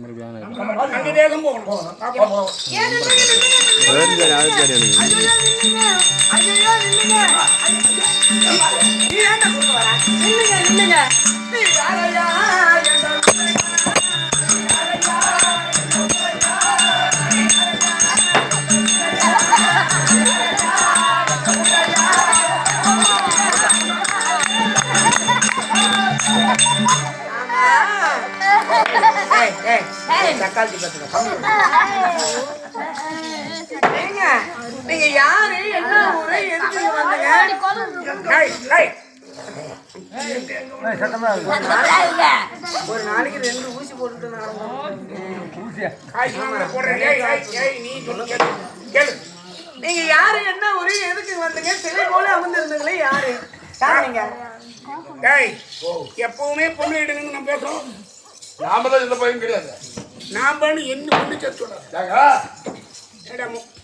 அங்க தேசம் போகணும். நீங்க யாரு என்ன ஊரு எதுக்கு வந்தீங்க? ஒரு நாளைக்கு 2 ஊசி போட்டுட்டு நீங்க யாரு என்ன ஊரு எதுக்கு வந்தீங்க? சிலை போல அமர்ந்திருந்தீங்களே யாரு நீங்க? எப்பவுமே பொண்ணு எடுங்கன்னு நம்ம பேசுறோம். நாம தான் இந்த பையன் கிடையாது. நாம என்ன பொண்ணு சொல்றோம்.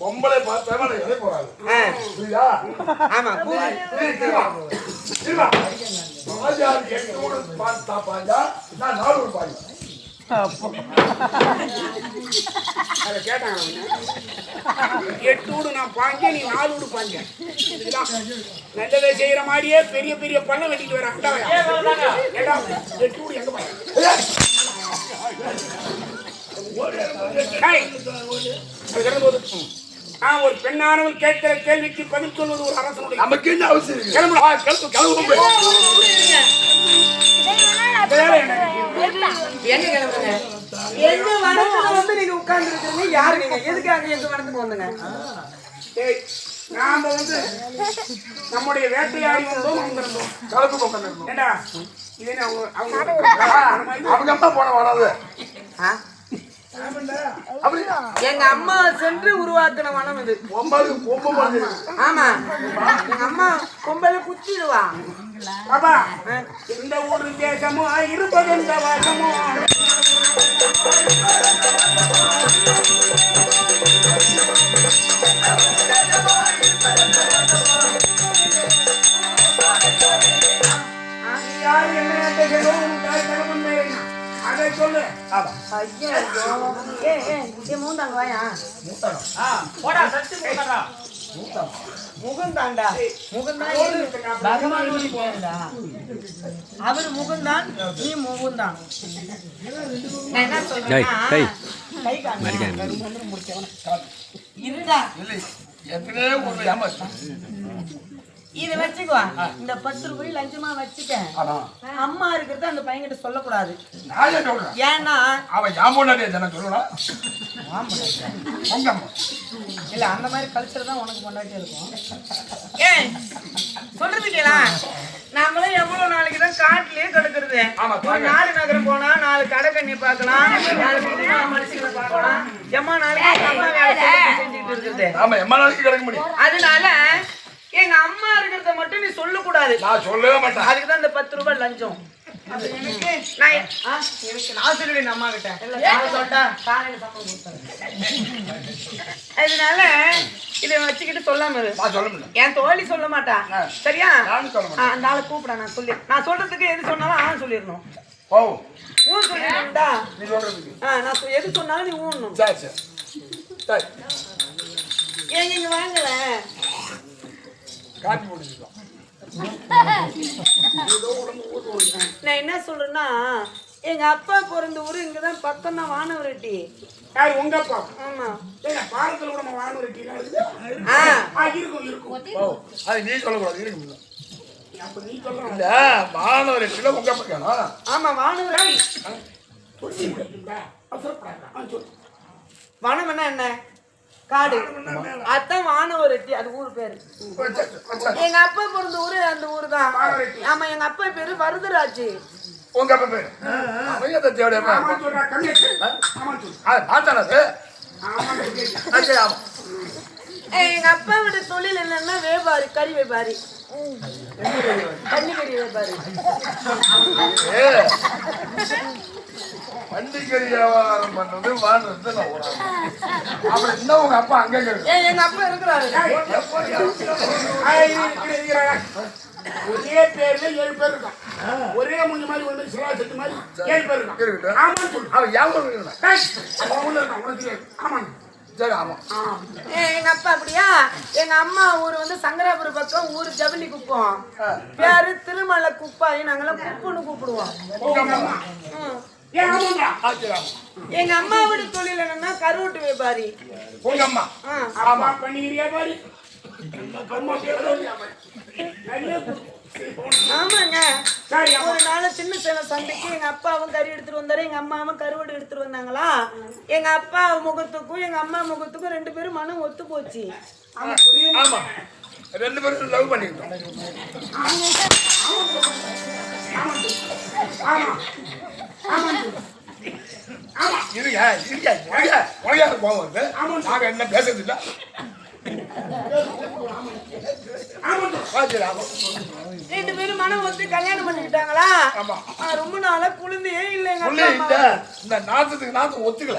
பொம்பளை பார்த்தா எதை போறாங்க. ஆமா பார்த்தா பாஞ்சா நான் 4 பாஞ்சா அதை கேட்டாங்க. 8 வீடு நான் பாஞ்ச, நீ 4 வீடு பாஞ்ச. நல்லதை செய்யற மாதிரியே பெரிய பெரிய பள்ளம் வெட்டிட்டு வர 8 வீடு எங்க பாஞ்ச? ஒரு பெண்ணானவள் கேட்கிற கேள்விக்கு பதில் சொல்வது ஒரு அரசனுடைய நமக்கு என்ன அவசியம்? எங்க வனத்துல வந்து நீங்க உட்கார்ந்து இருக்கீங்க. யாரு நீங்க? எதுக்காக எங்க வனத்துக்கு வந்தீங்க? நாம வந்து நம்முடைய வேட்டையாடி வந்தோம், வந்திருந்தோம். கலப்பு உட்கார்ந்து ஏண்டா இதே அவங்க அம்மா போன வராது. எங்க அம்மா சென்று உருவாக்கின வனம் இது. ஆமா, எங்க அம்மா கொம்பல குத்திடுவா. பாபா இந்த ஊரு தேசமோ இருப்பது இந்த வாசமோ. யாரு என்ன அதை சொல்லு. மூந்தாங்க வாயா முகந்தாண்டா. முகந்தான் அவரு முகந்தான், நீ முகந்தான். என்ன சொல்றேன்? இத வச்சுக்குவா. இந்த 10 ரூபாய் லஞ்சமா வச்சுக்க. அம்மா இருக்கிறது அந்த பையன்கிட்ட சொல்லக்கூடாது. ஏன்னா அவன் இல்ல அந்த மாதிரி கல்ச்சர் தான் உனக்கு கொண்டாட்டே இருக்கும். ஏன் சொல்றது கேளா? நாமளும் எவ்வளவு நாளைக்கு தான் காட்டிலேயே கிடக்குறது. ஒரு 4 நகரம் போனா 4 கடை கண்ணி பார்க்கலாம், 4 மனுஷங்களை பார்க்கலாம். எம்மா நாளைக்கு அம்மா வேலை செஞ்சுட்டு இருக்குது. அதனால எங்க அம்மா இருக்கிறத மட்டும் நீ சொல்லக்கூடாது. நான் சொல்லவே மாட்டேன். அதுக்குதான் இந்த 10 ரூபாய் லஞ்சம். நான் சொல்லுவேன் அம்மா கிட்ட. அதனால இதை வச்சுக்கிட்டு சொல்லாம என் தோழி சொல்ல மாட்டா. சரியா? அந்த ஆளை கூப்பிட நான் சொல்லி நான் சொல்றதுக்கு எது சொன்னாலும் ஆ சொல்லிடணும். ஊன் சொல்லிடணும்டா. நான் எது சொன்னாலும் நீ ஊன்னும். ஏங்க இங்க வாங்கல நான் என்ன சொல்றேன்னா, எங்க அப்பா பிறந்த ஊரு இங்கதான் பக்கம் தான், வானவரெட்டி. யாரு உங்க அப்பா? ஆமா. பாலத்துல கூட வானவரெட்டி இருக்கும். அது நீ சொல்லக்கூடாது. இருக்கு அப்ப நீ சொல்ல வானவரெட்டில உங்க அப்பா? ஆமா வானவரெட்டி. வனம் என்ன காடு, அதான் வானவரெட்டி. அது ஊர் பேரு. எங்க அப்பா பிறந்த ஊரு அந்த ஊரு தான். ஆமா, எங்க அப்பா பேரு வரதராஜ். உங்க அப்பா பேரு? எங்க அப்பாவோட தொழில் என்னன்னா வியாபாரி, கறி வியாபாரி, கறி வியாபாரி. வண்டிக்கறி வியாபாரம் பண்றது வாழ்றது. அப்படி இருந்தா உங்க அப்பா அங்க எங்க அப்பா இருக்கிறாரு. ஒரே பேர்ல 7 பேர் இருக்கான். ஒரே மூஞ்சி மாதிரி ஒன்று சிலா செட்டு மாதிரி 7 பேர் இருக்கான். ஆமான்னு சொல்லு. அவன் யாரும் அவன் உள்ள இருக்கான், உனக்கு தெரியாது. ஆமான்னு சரி ஆமா. எங்க அப்பா அப்படியா? எங்க அம்மா ஊர் வந்து சங்கராபுரம் பக்கம் ஊர் ஜவுளி குப்பம், பேரு திருமலை குப்பாய், நாங்கெல்லாம் குப்புன்னு கூப்பிடுவோம். எங்க அம்மாவோட தொழில் என்னன்னா கருவட்டு வியாபாரி. உங்க அம்மா ஆமா பண்ணிக்கிறியா பாரு. ஆமாங்க. ஒரு நாள் சின்ன சேலம் சந்தைக்கு எங்க அப்பாவும் கறி எடுத்துட்டு வந்தாரு, எங்க அம்மாவும் கருவாடு எடுத்துட்டு வந்தாங்களா. எங்க அப்பா முகத்துக்கும் எங்க அம்மா முகத்துக்கும் 2 பேரும் மனம் ஒத்து போச்சு. ஆமா 2 பேரும் லவ் பண்ணிக்கிட்டோம். இருங்க கோவம் வந்து நாங்க என்ன பேசுறது இல்ல. ரெண்டு பேரும் மனம் ஒத்து கல்யாணம் பண்ணிக்கிட்டாங்களா. ரொம்ப நாளா குழந்தையே இல்ல. இந்த நாத்தத்துக்கு நாத்தம் ஒத்துக்கல.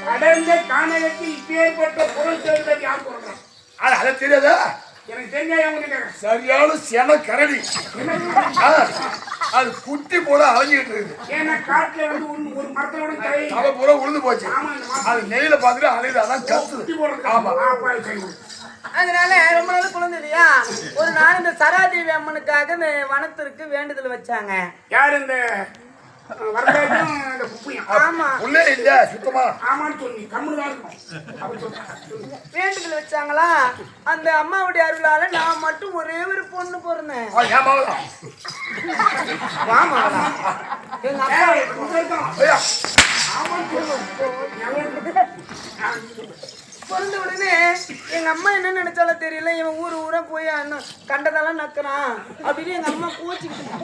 கடந்த காணகத்தில் இப்பேற்பட்ட பொருள் சேர்ந்தது யார் போடுறான்? அதை தெரியாதா? எனக்கு தெரிஞ்சா சரியான சென கரடி. அது குட்டி போல அலைஞ்சிட்டு இருக்கு. ஏன்னா காட்டுல வந்து ஒரு மரத்தோட தலை பூரா உழுந்து போச்சு. அது நெய்ல பார்த்துட்டு அலையுது. அதான் கத்து. ஆமா அதனால ரொம்ப நாள் குழந்தையா. ஒரு நாள் இந்த சராதேவி அம்மனுக்காக இந்த வனத்திற்கு வேண்டுதல் வச்சாங்க. யாரு? இந்த வேண்டுதல் வச்சாங்களா. அந்த அம்மாவுடைய அருளால நான் மட்டும் ஒரே ஒரு பொண்ணு பிறந்தேன். பிறந்த உடனே எங்க அம்மா என்ன நினைச்சாலும் தெரியல, இவன் ஊரா போய் கண்டதெல்லாம் நக்குறான் அப்படின்னு எங்க அம்மா கோச்சிக்கிட்டு